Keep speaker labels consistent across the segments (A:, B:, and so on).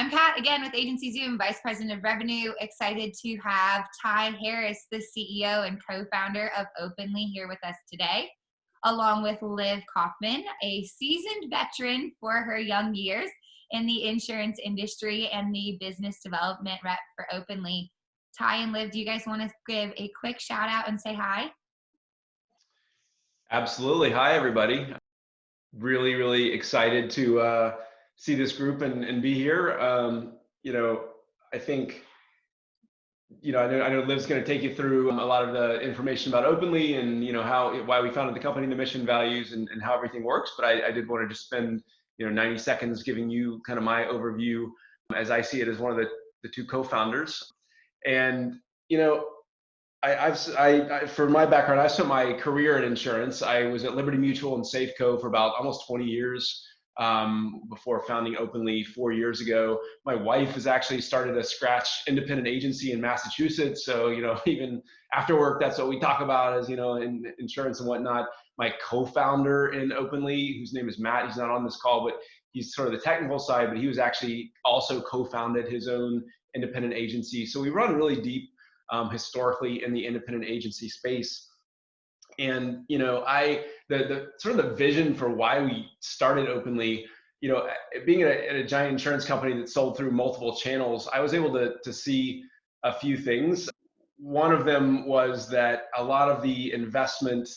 A: I'm Kat again with Agency Zoom, Vice President of Revenue. Excited to have Ty Harris, the CEO and co-founder of Openly, here with us today, along with Liv Kaufman, a seasoned veteran for her young years in the insurance industry and the business development rep for Openly. Ty and Liv, do you guys want to give a quick shout out and say hi?
B: Absolutely. Hi, everybody. Really excited to see this group and be here. I think, I know Liv's going to take you through a lot of the information about Openly and, why we founded the company, the mission, values, and how everything works. But I did want to just spend, 90 seconds giving you kind of my overview as I see it as one of the two co-founders. And, for my background, I spent my career in insurance. I was at Liberty Mutual and Safeco for about almost 20 years before founding Openly 4 years ago. My wife has actually started a scratch independent agency in Massachusetts. So, even after work, that's what we talk about is, in insurance and whatnot. My co-founder in Openly, whose name is Matt, he's not on this call, but he's sort of the technical side, but he was actually also co-founded his own independent agency. So we run really deep historically in the independent agency space. And the sort of the vision for why we started Openly, being at a giant insurance company that sold through multiple channels, I was able to see a few things. One of them was that a lot of the investment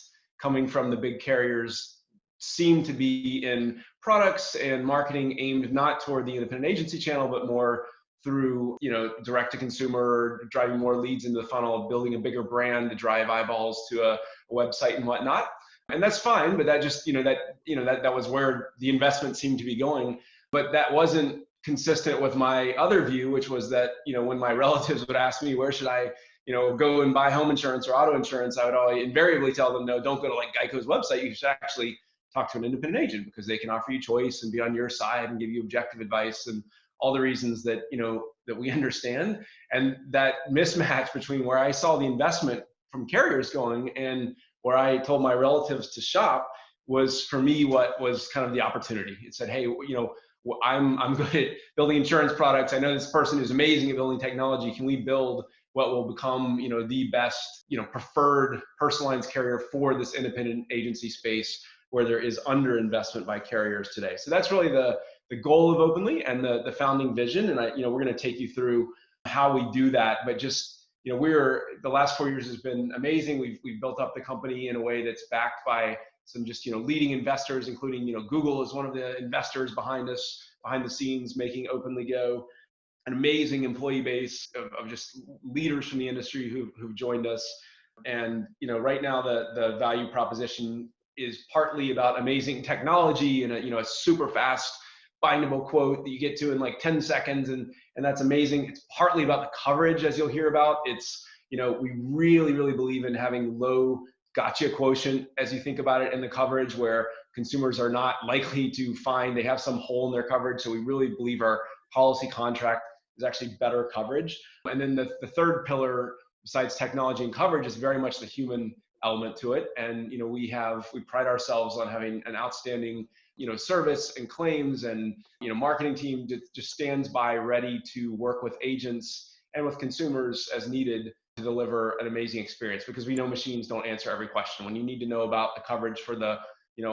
B: coming from the big carriers seemed to be in products and marketing aimed not toward the independent agency channel, but more through direct to consumer, driving more leads into the funnel, building a bigger brand to drive eyeballs to a website and whatnot. And that's fine, but that just that was where the investment seemed to be going. But that wasn't consistent with my other view, which was that when my relatives would ask me where should I go and buy home insurance or auto insurance, I would always invariably tell them, no, don't go to like Geico's website. You should actually talk to an independent agent because they can offer you choice and be on your side and give you objective advice and all the reasons that that we understand. And that mismatch between where I saw the investment from carriers going and where I told my relatives to shop was for me what was kind of the opportunity. It said, hey, I'm good at building insurance products. I know this person is amazing at building technology. Can we build what will become the best preferred personal lines carrier for this independent agency space where there is underinvestment by carriers today? So that's really the goal of Openly and the founding vision. And we're going to take you through how we do that. But just, the last 4 years has been amazing. We've built up the company in a way that's backed by some just, leading investors, including, Google is one of the investors behind us, behind the scenes, making Openly go. An amazing employee base of just leaders from the industry who've joined us. And, right now the value proposition is partly about amazing technology and a super fast bindable quote that you get to in like 10 seconds. And that's amazing. It's partly about the coverage, as you'll hear about. It's, we really believe in having low gotcha quotient as you think about it in the coverage where consumers are not likely to find they have some hole in their coverage. So we really believe our policy contract is actually better coverage. And then the third pillar besides technology and coverage is very much the human element to it. And, we pride ourselves on having an outstanding service and claims and marketing team that just stands by ready to work with agents and with consumers as needed to deliver an amazing experience, because we know machines don't answer every question. When you need to know about the coverage for the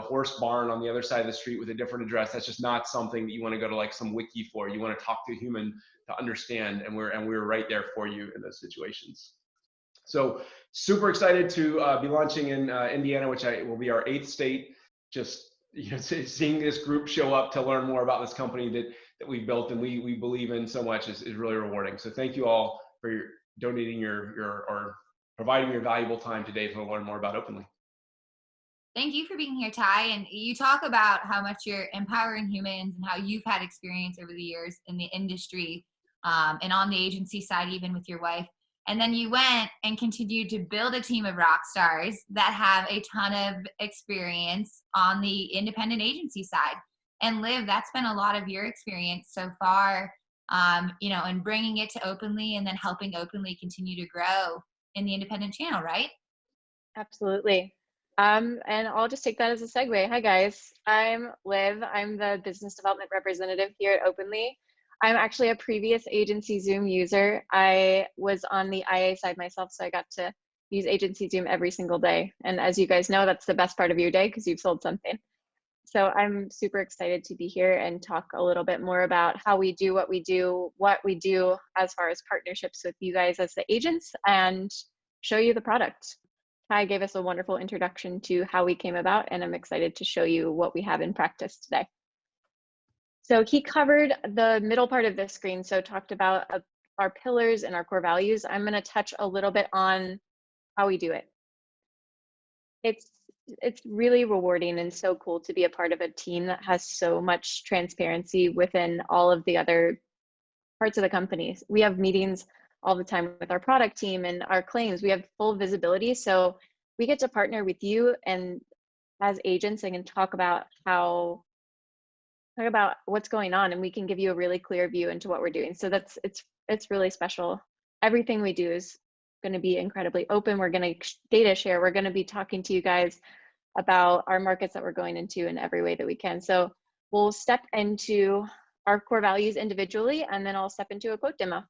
B: horse barn on the other side of the street with a different address, that's just not something that you want to go to like some wiki for. You want to talk to a human to understand, and we're right there for you in those situations. So super excited to be launching in Indiana, which will be our 8th state. Just seeing this group show up to learn more about this company that we've built and we believe in so much is really rewarding. So thank you all for donating or providing your valuable time today to learn more about Openly.
A: Thank you for being here, Ty. And you talk about how much you're empowering humans and how you've had experience over the years in the industry and on the agency side, even with your wife. And then you went and continued to build a team of rock stars that have a ton of experience on the independent agency side. And Liv, that's been a lot of your experience so far, and bringing it to Openly and then helping Openly continue to grow in the independent channel, right?
C: Absolutely. And I'll just take that as a segue. Hi, guys. I'm Liv. I'm the business development representative here at Openly. I'm actually a previous agency Zoom user. I was on the IA side myself, so I got to use agency Zoom every single day. And as you guys know, that's the best part of your day because you've sold something. So I'm super excited to be here and talk a little bit more about how we do what we do as far as partnerships with you guys as the agents, and show you the product. Ty gave us a wonderful introduction to how we came about, and I'm excited to show you what we have in practice today. So he covered the middle part of the screen, so talked about our pillars and our core values. I'm going to touch a little bit on how we do it. It's really rewarding and so cool to be a part of a team that has so much transparency within all of the other parts of the company. We have meetings all the time with our product team and our claims. We have full visibility, so we get to partner with you and as agents and can talk about what's going on, and we can give you a really clear view into what we're doing. So it's really special. Everything we do is going to be incredibly open. We're going to data share. We're going to be talking to you guys about our markets that we're going into in every way that we can. So we'll step into our core values individually, and then I'll step into a quote demo.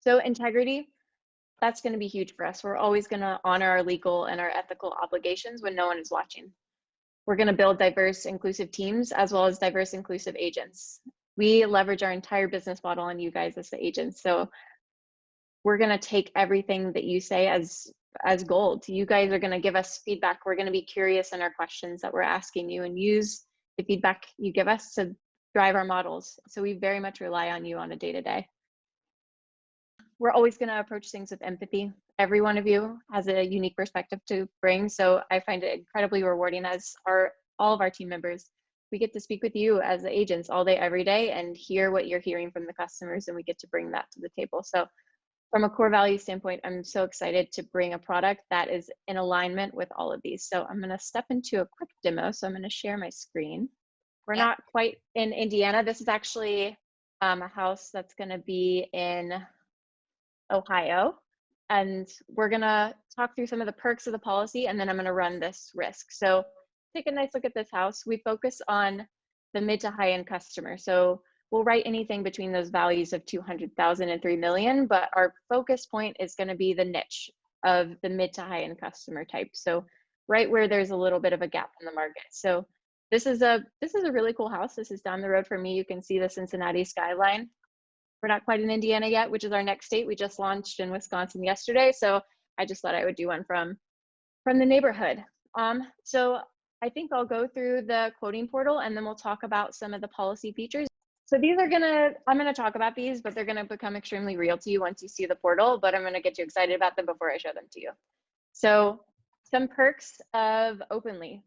C: So integrity, that's going to be huge for us. We're always going to honor our legal and our ethical obligations when no one is watching. We're going to build diverse, inclusive teams as well as diverse, inclusive agents. We leverage our entire business model on you guys as the agents. So we're going to take everything that you say as gold. You guys are going to give us feedback. We're going to be curious in our questions that we're asking you and use the feedback you give us to drive our models. So we very much rely on you on a day-to-day. We're always going to approach things with empathy. Every one of you has a unique perspective to bring. So I find it incredibly rewarding as all of our team members. We get to speak with you as the agents all day, every day, and hear what you're hearing from the customers, and we get to bring that to the table. So from a core value standpoint, I'm so excited to bring a product that is in alignment with all of these. So I'm going to step into a quick demo. So I'm going to share my screen. We're not quite in Indiana. This is actually a house that's going to be in Ohio. And we're going to talk through some of the perks of the policy, and then I'm going to run this risk. So take a nice look at this house. We focus on the mid to high end customer. So we'll write anything between those values of 200,000 and 3 million, but our focus point is going to be the niche of the mid to high end customer type. So right where there's a little bit of a gap in the market. So this is a really cool house. This is down the road from me. You can see the Cincinnati skyline. We're not quite in Indiana yet, which is our next state. We just launched in Wisconsin yesterday. So I just thought I would do one from the neighborhood. So I think I'll go through the quoting portal, and then we'll talk about some of the policy features. So these are I'm gonna talk about these, but they're gonna become extremely real to you once you see the portal, but I'm gonna get you excited about them before I show them to you. So some perks of Openly.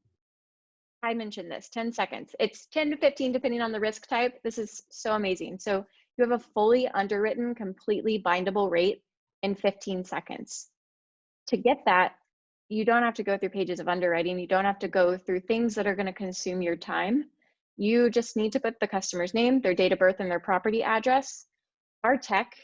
C: I mentioned this, 10 seconds. It's 10 to 15 depending on the risk type. This is so amazing. So you have a fully underwritten, completely bindable rate in 15 seconds. To get that, you don't have to go through pages of underwriting. You don't have to go through things that are going to consume your time. You just need to put the customer's name, their date of birth, and their property address. Our tech,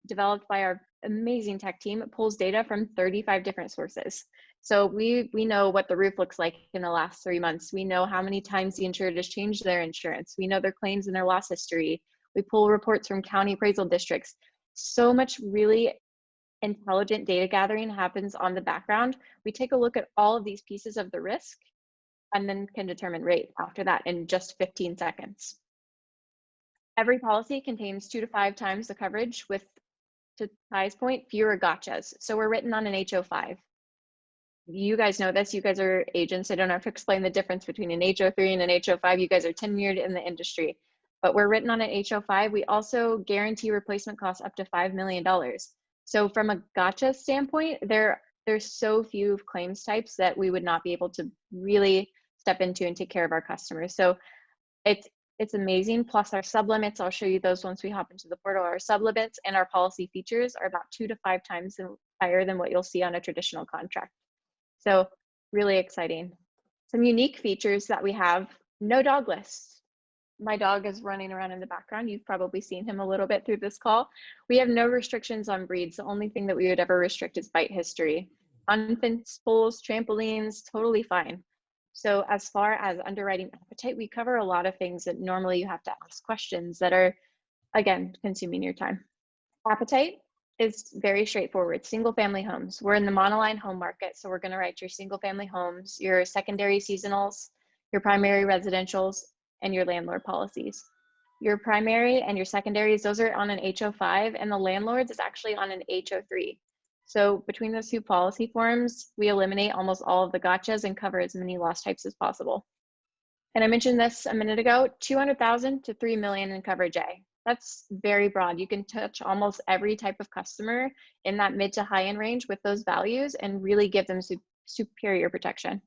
C: developed by our amazing tech team, pulls data from 35 different sources. So we know what the roof looks like in the last 3 months. We know how many times the insured has changed their insurance. We know their claims and their loss history. We pull reports from county appraisal districts. So much really intelligent data gathering happens on the background. We take a look at all of these pieces of the risk and then can determine rate after that in just 15 seconds. Every policy contains 2 to 5 times the coverage with, to Ty's point, fewer gotchas. So we're written on an HO5. You guys know this, you guys are agents. I don't have to explain the difference between an HO3 and an HO5. You guys are tenured in the industry, but we're written on an HO5. We also guarantee replacement costs up to $5 million. So from a gotcha standpoint, there's so few claims types that we would not be able to really step into and take care of our customers. So it's amazing. Plus our sublimits, I'll show you those once we hop into the portal. Our sublimits and our policy features are about 2 to 5 times higher than what you'll see on a traditional contract. So really exciting. Some unique features that we have: no dog list. My dog is running around in the background. You've probably seen him a little bit through this call. We have no restrictions on breeds. The only thing that we would ever restrict is bite history. Unfenced pools, trampolines, totally fine. So as far as underwriting appetite, we cover a lot of things that normally you have to ask questions that are, again, consuming your time. Appetite is very straightforward. Single family homes. We're in the monoline home market, so we're going to write your single family homes, your secondary seasonals, your primary residentials, and your landlord policies. Your primary and your secondaries, those are on an HO5, and the landlords is actually on an HO3. So between those two policy forms, we eliminate almost all of the gotchas and cover as many loss types as possible. And I mentioned this a minute ago, 200,000 to 3 million in coverage A. That's very broad. You can touch almost every type of customer in that mid to high end range with those values and really give them superior protection.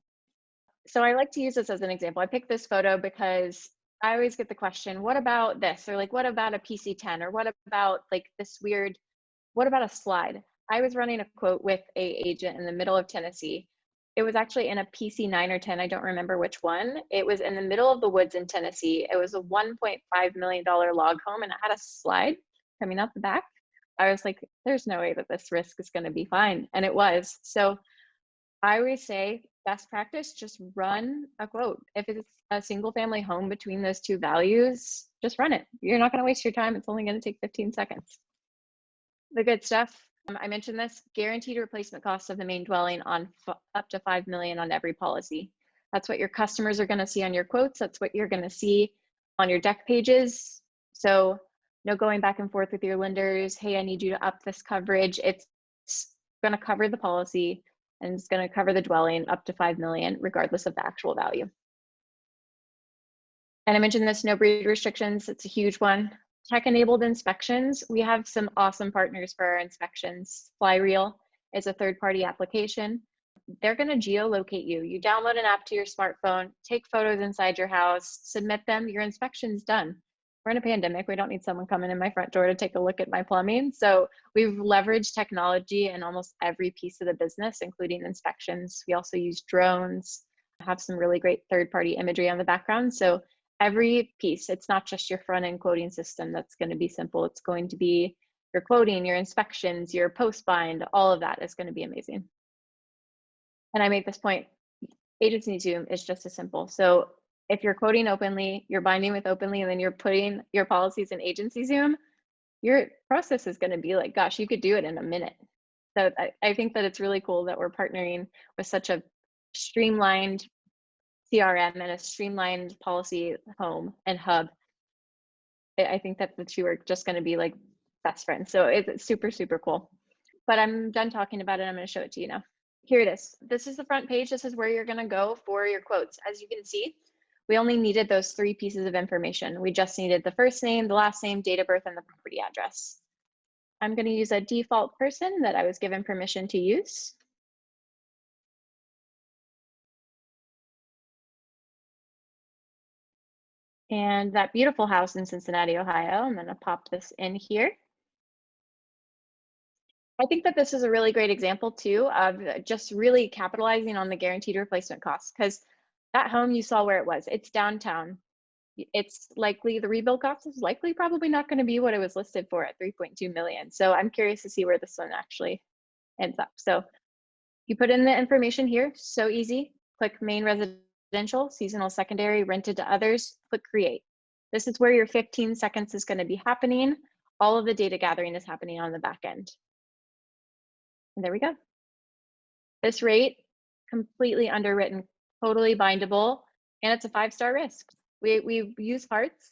C: So I like to use this as an example. I picked this photo because I always get the question, what about this? Or like, what about a PC10? Or what about like this weird, what about a slide? I was running a quote with a agent in the middle of Tennessee. It was actually in a PC9 or 10, I don't remember which one. It was in the middle of the woods in Tennessee. It was a $1.5 million log home and it had a slide coming out the back. I was like, there's no way that this risk is going to be fine. And it was. So I always say, best practice, just run a quote. If it's a single family home between those two values, just run it. You're not going to waste your time. It's only going to take 15 seconds. The good stuff, I mentioned this, guaranteed replacement cost of the main dwelling on up to 5 million on every policy. That's what your customers are going to see on your quotes. That's what you're going to see on your deck pages. So no going back and forth with your lenders. Hey, I need you to up this coverage. It's going to cover the policy and it's going to cover the dwelling up to 5 million, regardless of the actual value. And I mentioned this, no breed restrictions. It's a huge one. Tech-enabled inspections. We have some awesome partners for our inspections. Flyreel is a third-party application. They're going to geolocate you. You download an app to your smartphone, take photos inside your house, submit them, your inspection's done. We're in a pandemic. We don't need someone coming in my front door to take a look at my plumbing. So we've leveraged technology in almost every piece of the business, including inspections. We also use drones, have some really great third-party imagery on the background. So every piece, it's not just your front-end quoting system that's going to be simple. It's going to be your quoting, your inspections, your post-bind, all of that is going to be amazing. And I make this point, Agency Zoom is just as simple. So if you're quoting openly, you're binding with openly, and then you're putting your policies in Agency Zoom, your process is going to be like, gosh, you could do it in a minute. So I think that it's really cool that we're partnering with such a streamlined CRM and a streamlined policy home and hub. I think that the two are just going to be like best friends. So it's super, super cool. But I'm done talking about it. I'm going to show it to you now. Here it is. This is the front page. This is where you're going to go for your quotes. As you can see, we only needed those 3 pieces of information. We just needed the first name, the last name, date of birth, and the property address. I'm going to use a default person that I was given permission to use. And that beautiful house in Cincinnati, Ohio, I'm going to pop this in here. I think that this is a really great example too of just really capitalizing on the guaranteed replacement costs, because that home, you saw where it was. It's downtown. It's likely the rebuild cost is likely probably not going to be what it was listed for at 3.2 million. So I'm curious to see where this one actually ends up. So you put in the information here, so easy. Click main residential, seasonal, secondary, rented to others, click create. This is where your 15 seconds is going to be happening. All of the data gathering is happening on the back end. And there we go. This rate, completely underwritten, totally bindable, and it's a 5-star risk. We use hearts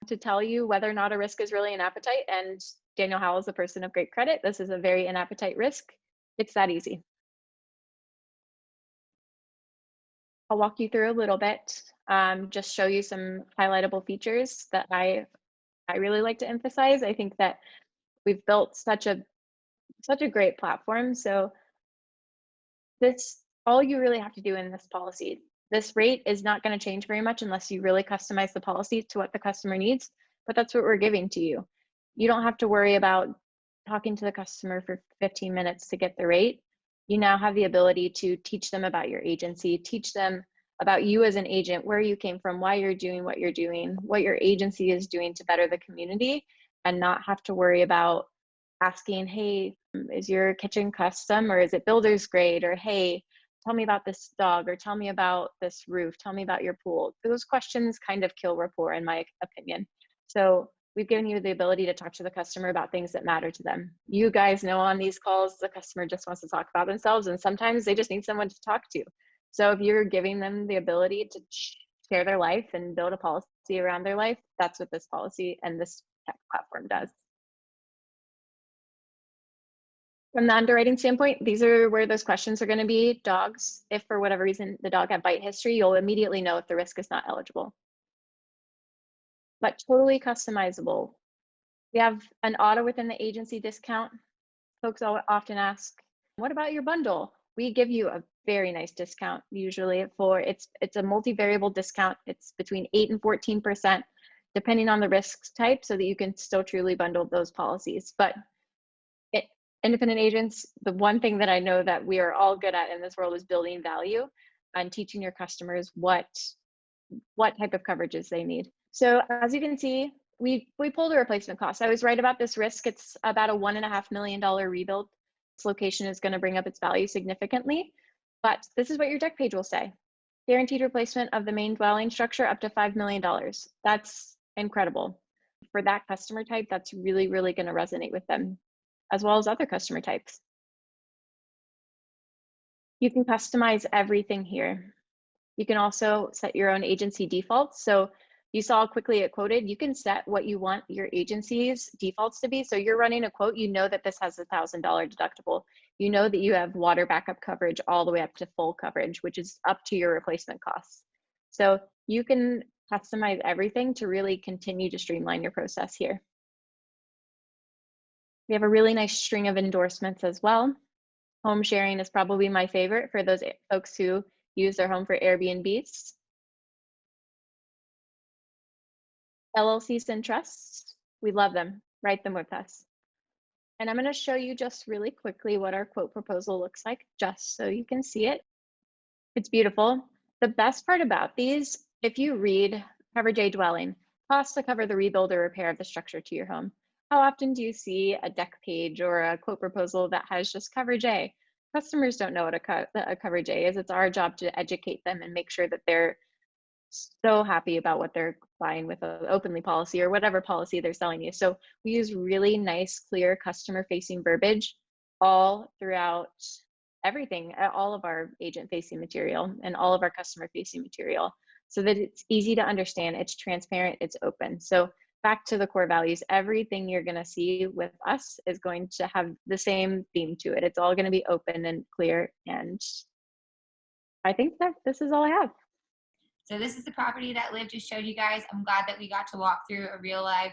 C: to tell you whether or not a risk is really an appetite, and Daniel Howell is a person of great credit. This is a very an appetite risk. It's that easy. I'll walk you through a little bit, just show you some highlightable features that I really like to emphasize. I think that we've built such a great platform. So this, all you really have to do in this policy, this rate is not going to change very much unless you really customize the policy to what the customer needs, but that's what we're giving to you. You don't have to worry about talking to the customer for 15 minutes to get the rate. You now have the ability to teach them about your agency, teach them about you as an agent, where you came from, why you're doing what you're doing, what your agency is doing to better the community, and not have to worry about asking, hey, is your kitchen custom or is it builder's grade? Or hey, tell me about this dog, or tell me about this roof, tell me about your pool. Those questions kind of kill rapport, in my opinion. So we've given you the ability to talk to the customer about things that matter to them. You guys know on these calls, the customer just wants to talk about themselves, and sometimes they just need someone to talk to. So if you're giving them the ability to share their life and build a policy around their life, that's what this policy and this tech platform does. From the underwriting standpoint, these are where those questions are going to be. Dogs, if for whatever reason the dog had bite history, you'll immediately know if the risk is not eligible. But totally customizable. We have an auto within the agency discount. Folks often ask, what about your bundle? We give you a very nice discount, usually it's a multivariable discount. It's between 8 and 14%, depending on the risk type, so that you can still truly bundle those policies. But independent agents, the one thing that I know that we are all good at in this world is building value and teaching your customers what type of coverages they need. So as you can see, we pulled a replacement cost. I was right about this risk. It's about a $1.5 million rebuild. This location is going to bring up its value significantly, but this is what your deck page will say. Guaranteed replacement of the main dwelling structure up to $5 million. That's incredible. For that customer type, that's really, really going to resonate with them, as well as other customer types. You can customize everything here. You can also set your own agency defaults. So you saw how quickly it quoted. You can set what you want your agency's defaults to be. So you're running a quote, you know that this has a $1,000 deductible. You know that you have water backup coverage all the way up to full coverage, which is up to your replacement costs. So you can customize everything to really continue to streamline your process here. We have a really nice string of endorsements as well. Home sharing is probably my favorite for those folks who use their home for Airbnbs. LLCs and trusts, we love them. Write them with us. And I'm going to show you just really quickly what our quote proposal looks like, just so you can see it. It's beautiful. The best part about these, if you read Coverage A dwelling, costs to cover the rebuild or repair of the structure to your home. How often do you see a deck page or a quote proposal that has just Coverage A? Customers don't know what a Coverage A is. It's our job to educate them and make sure that they're so happy about what they're buying with an Openly policy or whatever policy they're selling you. So we use really nice, clear customer-facing verbiage all throughout everything, all of our agent-facing material and all of our customer-facing material, so that it's easy to understand, it's transparent, it's open. So back to the core values, everything you're going to see with us is going to have the same theme to it. It's all going to be open and clear. And I think that this is all I have.
A: So this is the property that Liv just showed you guys. I'm glad that we got to walk through a real live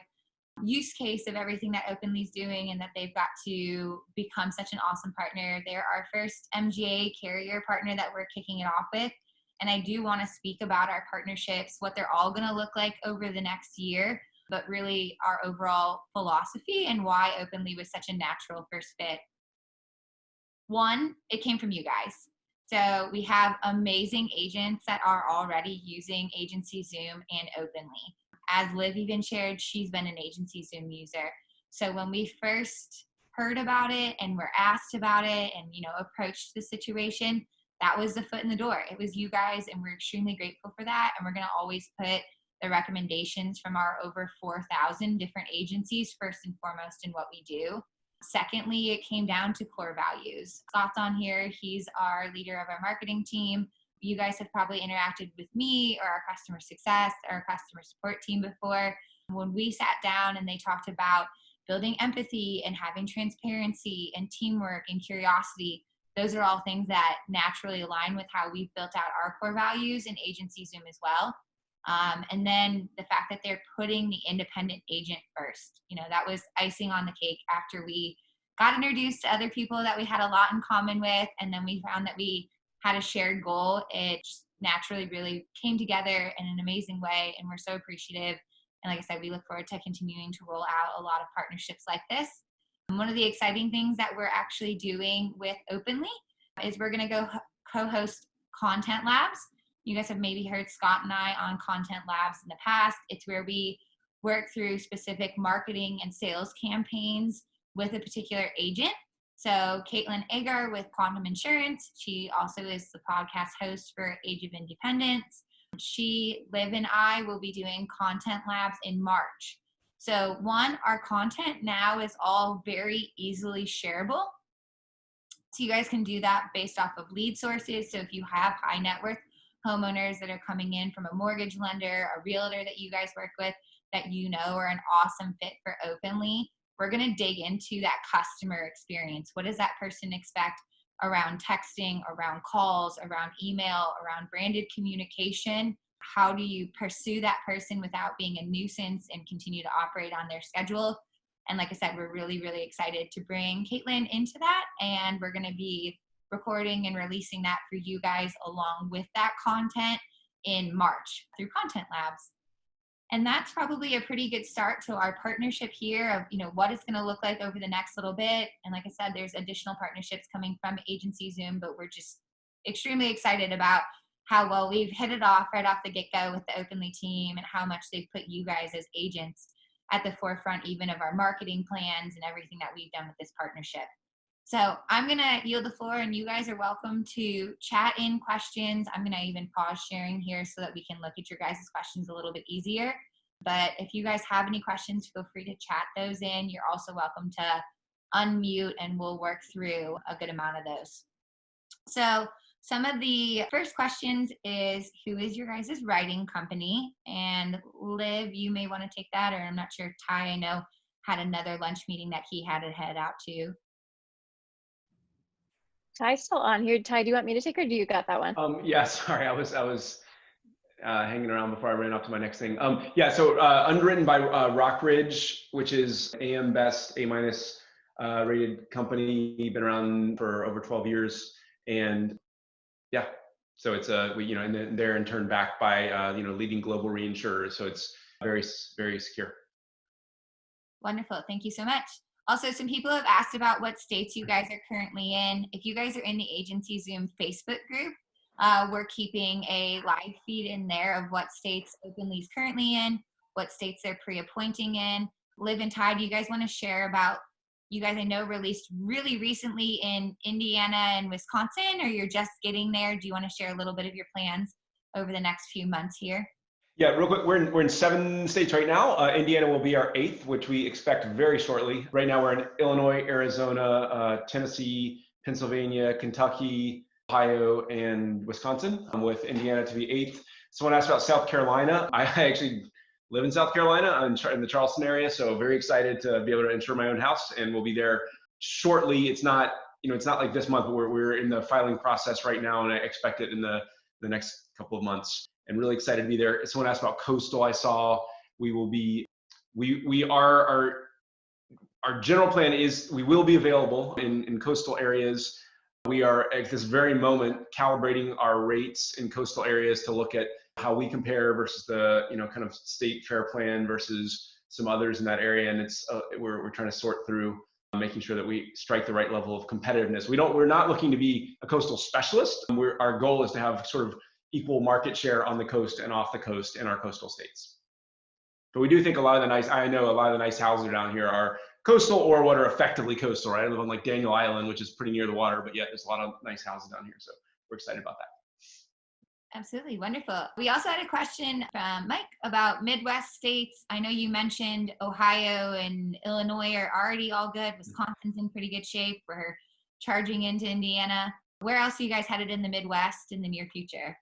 A: use case of everything that Openly's doing, and that they've got to become such an awesome partner. They're our first MGA carrier partner that we're kicking it off with. And I do want to speak about our partnerships, what they're all going to look like over the next year, but really our overall philosophy and why Openly was such a natural first fit. One, it came from you guys. So we have amazing agents that are already using Agency Zoom and Openly. As Liv even shared, she's been an Agency Zoom user. So when we first heard about it and were asked about it and, approached the situation, that was the foot in the door. It was you guys, and we're extremely grateful for that. And we're going to always put the recommendations from our over 4,000 different agencies first and foremost in what we do. Secondly, it came down to core values. Scott's on here. He's our leader of our marketing team. You guys have probably interacted with me or our customer success or our customer support team before. When we sat down and they talked about building empathy and having transparency and teamwork and curiosity, those are all things that naturally align with how we've built out our core values in Agency Zoom as well. And then the fact that they're putting the independent agent first, that was icing on the cake after we got introduced to other people that we had a lot in common with. And then we found that we had a shared goal. It just naturally really came together in an amazing way. And we're so appreciative. And like I said, we look forward to continuing to roll out a lot of partnerships like this. And one of the exciting things that we're actually doing with Openly is we're going to go co-host Content Labs. You guys have maybe heard Scott and I on Content Labs in the past. It's where we work through specific marketing and sales campaigns with a particular agent. So Caitlin Agar with Quantum Insurance. She also is the podcast host for Age of Independence. She, Liv, and I will be doing content labs in March. So one, our content now is all very easily shareable. So you guys can do that based off of lead sources. So if you have high net worth homeowners that are coming in from a mortgage lender, a realtor that you guys work with that you know are an awesome fit for Openly, we're going to dig into that customer experience. What does that person expect around texting, around calls, around email, around branded communication? How do you pursue that person without being a nuisance and continue to operate on their schedule? And like I said, we're really, really excited to bring Caitlin into that. And we're going to be recording and releasing that for you guys along with that content in March through Content Labs. And that's probably a pretty good start to our partnership here of, what it's going to look like over the next little bit. And like I said, there's additional partnerships coming from Agency Zoom, but we're just extremely excited about how well we've hit it off right off the get-go with the Openly team and how much they've put you guys as agents at the forefront even of our marketing plans and everything that we've done with this partnership. So I'm going to yield the floor, and you guys are welcome to chat in questions. I'm going to even pause sharing here so that we can look at your guys' questions a little bit easier. But if you guys have any questions, feel free to chat those in. You're also welcome to unmute, and we'll work through a good amount of those. So some of the first questions is, who is your guys' writing company? And Liv, you may want to take that, or I'm not sure. Ty, I know, had another lunch meeting that he had to head out to.
C: Ty's still on here. Ty, do you want me to take, or do you got that one?
B: Yeah, sorry, I was hanging around before I ran off to my next thing. So underwritten by Rockridge, which is AM Best, A-minus rated company, been around for over 12 years. And yeah, so it's and they're in turn backed by leading global reinsurers. So it's very, very secure.
A: Wonderful. Thank you so much. Also, some people have asked about what states you guys are currently in. If you guys are in the Agency Zoom Facebook group, we're keeping a live feed in there of what states Openly's currently in, what states they're pre-appointing in. Liv and Ty, do you guys want to share about, you guys I know released really recently in Indiana and Wisconsin, or you're just getting there? Do you want to share a little bit of your plans over the next few months here?
B: Yeah, real quick, we're in 7 states right now. Indiana will be our 8th, which we expect very shortly. Right now we're in Illinois, Arizona, Tennessee, Pennsylvania, Kentucky, Ohio, and Wisconsin, with Indiana to be 8th. Someone asked about South Carolina. I actually live in South Carolina. I'm in the Charleston area, so very excited to be able to insure my own house, and we'll be there shortly. It's not like this month, but we're in the filing process right now, and I expect it in the next couple of months. And really excited to be there. Someone asked about coastal. I saw we are our general plan is we will be available in coastal areas. We are at this very moment calibrating our rates in coastal areas to look at how we compare versus the kind of state fair plan versus some others in that area. And it's we're trying to sort through making sure that we strike the right level of competitiveness. We're not looking to be a coastal specialist. Our goal is to have sort of equal market share on the coast and off the coast in our coastal states. But we do think a lot of the nice houses down here are coastal or what are effectively coastal, right? I live on like Daniel Island, which is pretty near the water, but yet there's a lot of nice houses down here. So we're excited about that.
A: Absolutely. Wonderful. We also had a question from Mike about Midwest states. I know you mentioned Ohio and Illinois are already all good. Wisconsin's in pretty good shape. We're charging into Indiana. Where else are you guys headed in the Midwest in the near future?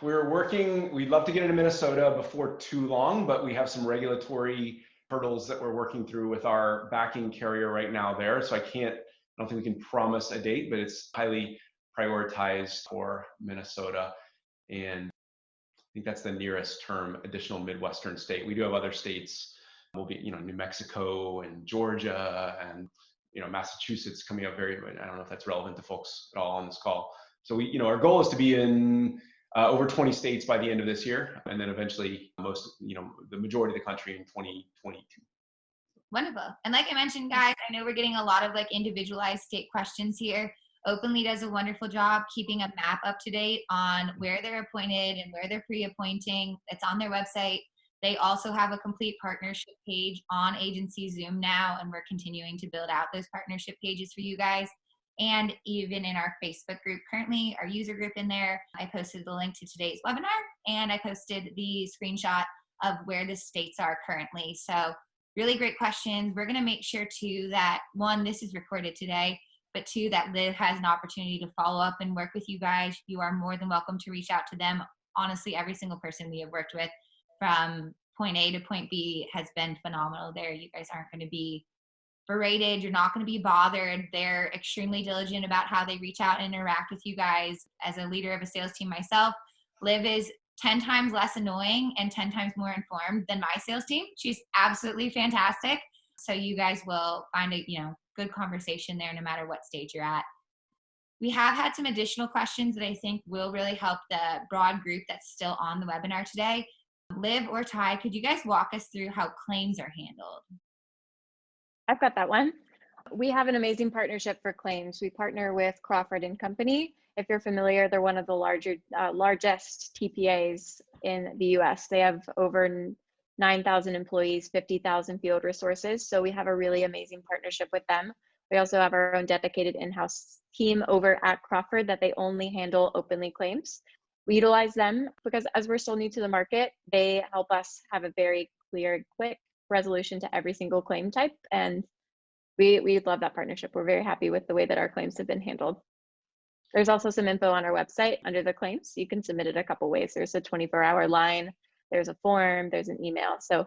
B: We'd love to get into Minnesota before too long, but we have some regulatory hurdles that we're working through with our backing carrier right now there. So I don't think we can promise a date, but it's highly prioritized for Minnesota. And I think that's the nearest term additional Midwestern state. We do have other states. We'll be, New Mexico and Georgia and, Massachusetts coming up I don't know if that's relevant to folks at all on this call. So our goal is to be in over 20 states by the end of this year, and then eventually the majority of the country in 2022.
A: Wonderful. And like I mentioned, guys, I know we're getting a lot of individualized state questions here. Openly does a wonderful job keeping a map up to date on where they're appointed and where they're pre-appointing. It's on their website. They also have a complete partnership page on Agency Zoom now, and we're continuing to build out those partnership pages for you guys. And even in our Facebook group, currently our user group in there, I posted the link to today's webinar, and I posted the screenshot of where the states are currently. So really great questions. We're going to make sure too that, one, this is recorded today, but two, that Liv has an opportunity to follow up and work with you guys. You are more than welcome to reach out to them. Honestly, every single person we have worked with from point A to point B has been phenomenal there. You guys aren't going to be berated. You're not going to be bothered. They're extremely diligent about how they reach out and interact with you guys. As a leader of a sales team myself, Liv is 10 times less annoying and 10 times more informed than my sales team. She's absolutely fantastic. So you guys will find a, good conversation there no matter what stage you're at. We have had some additional questions that I think will really help the broad group that's still on the webinar today. Liv or Ty, could you guys walk us through how claims are handled?
C: I've got that one. We have an amazing partnership for claims. We partner with Crawford and Company. If you're familiar, they're one of the largest TPAs in the US. They have over 9,000 employees, 50,000 field resources. So we have a really amazing partnership with them. We also have our own dedicated in-house team over at Crawford that they only handle openly claims. We utilize them because as we're still new to the market, they help us have a very clear, quick resolution to every single claim type. And we love that partnership. We're very happy with the way that our claims have been handled. There's also some info on our website under the claims. You can submit it a couple ways. There's a 24-hour line, there's a form, there's an email. So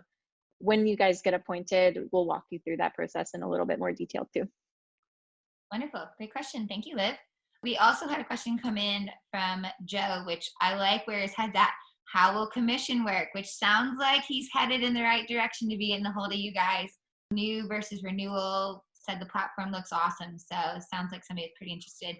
C: when you guys get appointed, we'll walk you through that process in a little bit more detail too.
A: Wonderful. Great question. Thank you, Liv. We also had a question come in from Joe, which I like where his head's at. How will commission work? Which sounds like he's headed in the right direction to be getting a hold of you guys. New versus renewal, said the platform looks awesome. So it sounds like somebody's pretty interested.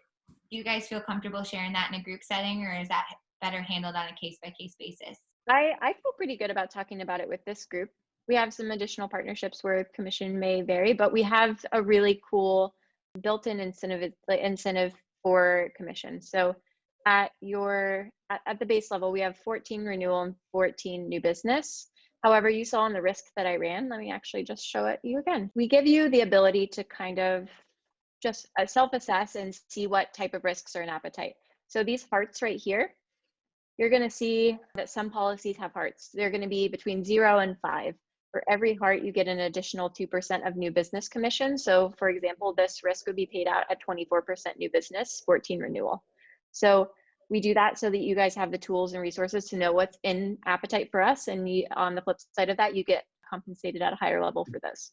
A: Do you guys feel comfortable sharing that in a group setting, or is that better handled on a case-by-case basis?
C: I feel pretty good about talking about it with this group. We have some additional partnerships where commission may vary, but we have a really cool built-in incentive for commission. So at the base level, we have 14 renewal and 14 new business. However, you saw on the risk that I ran, let me actually just show it you again. We give you the ability to kind of just self-assess and see what type of risks are in appetite. So these hearts right here, you're going to see that some policies have hearts. They're going to be between 0 and 5. For every heart, you get an additional 2% of new business commission. So for example, this risk would be paid out at 24% new business, 14 renewal. So we do that so that you guys have the tools and resources to know what's in appetite for us. And on the flip side of that, you get compensated at a higher level for this.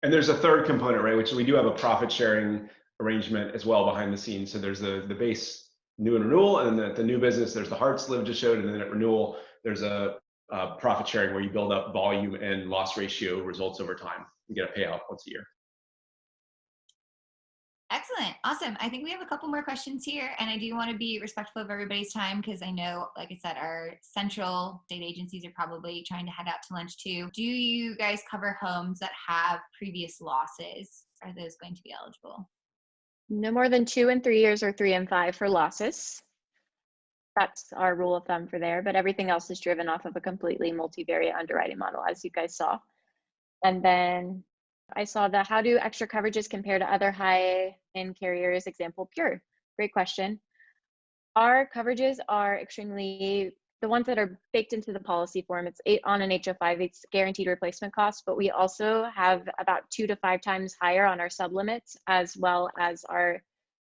B: And there's a third component, right? Which we do have a profit sharing arrangement as well behind the scenes. So there's the base new and renewal, and then the new business, there's the hearts Liv just showed, and then at renewal, there's a profit sharing where you build up volume and loss ratio results over time. You get a payout once a year.
A: Excellent. Awesome. I think we have a couple more questions here, and I do want to be respectful of everybody's time because I know, like I said, our central state agencies are probably trying to head out to lunch too. Do you guys cover homes that have previous losses? Are those going to be eligible?
C: No more than 2 and 3 years or 3 and 5 for losses. That's our rule of thumb for there, but everything else is driven off of a completely multivariate underwriting model, as you guys saw. And then I saw the how do extra coverages compare to other high-end carriers, example, Pure. Great question. Our coverages are extremely, the ones that are baked into the policy form, it's on an HO5, it's guaranteed replacement cost, but we also have about 2 to 5 times higher on our sublimits as well as our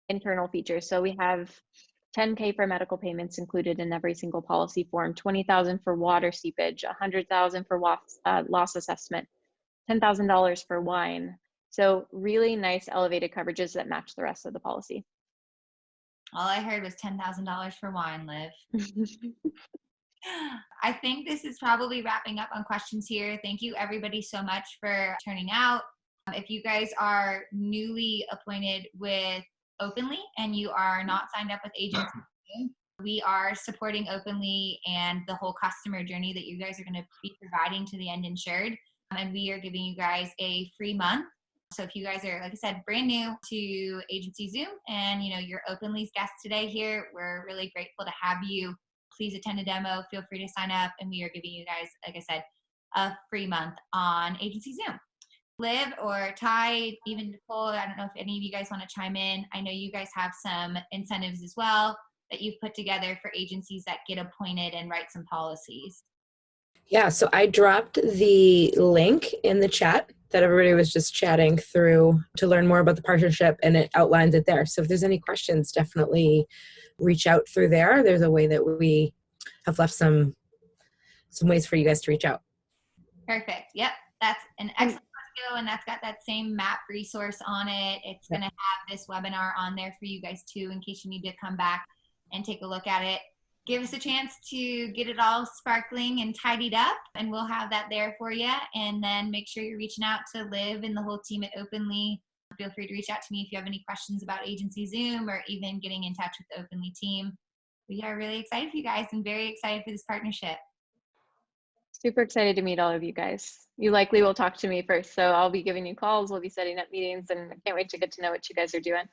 C: internal features. So we have $10K for medical payments included in every single policy form, $20,000 for water seepage, $100,000 for loss assessment, $10,000 for wine. So really nice elevated coverages that match the rest of the policy.
A: All I heard was $10,000 for wine, Liv. I think this is probably wrapping up on questions here. Thank you everybody so much for turning out. If you guys are newly appointed with Openly and you are not signed up with Agency, we are supporting Openly and the whole customer journey that you guys are going to be providing to the end insured. And we are giving you guys a free month. So if you guys are, like I said, brand new to Agency Zoom and you're Openly's guest today here, we're really grateful to have you please attend a demo. Feel free to sign up. And we are giving you guys, like I said, a free month on Agency Zoom. Liv or Ty, even Nicole, I don't know if any of you guys want to chime in. I know you guys have some incentives as well that you've put together for agencies that get appointed and write some policies.
D: Yeah, so I dropped the link in the chat that everybody was just chatting through to learn more about the partnership, and it outlines it there. So if there's any questions, definitely reach out through there. There's a way that we have left some ways for you guys to reach out.
A: Perfect. Yep. That's an excellent place to go, and that's got that same map resource on it. It's going to have this webinar on there for you guys too, in case you need to come back and take a look at it. Give us a chance to get it all sparkling and tidied up, and we'll have that there for you. And then make sure you're reaching out to Liv and the whole team at Openly. Feel free to reach out to me if you have any questions about Agency Zoom or even getting in touch with the Openly team. We are really excited for you guys and very excited for this partnership.
C: Super excited to meet all of you guys. You likely will talk to me first, so I'll be giving you calls. We'll be setting up meetings, and I can't wait to get to know what you guys are doing.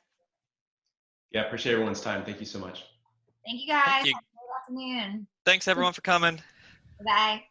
B: Yeah, appreciate everyone's time. Thank you so much.
A: Thank you guys.
E: Thank you.
A: Have a good afternoon.
E: Thanks everyone for coming.
A: Bye.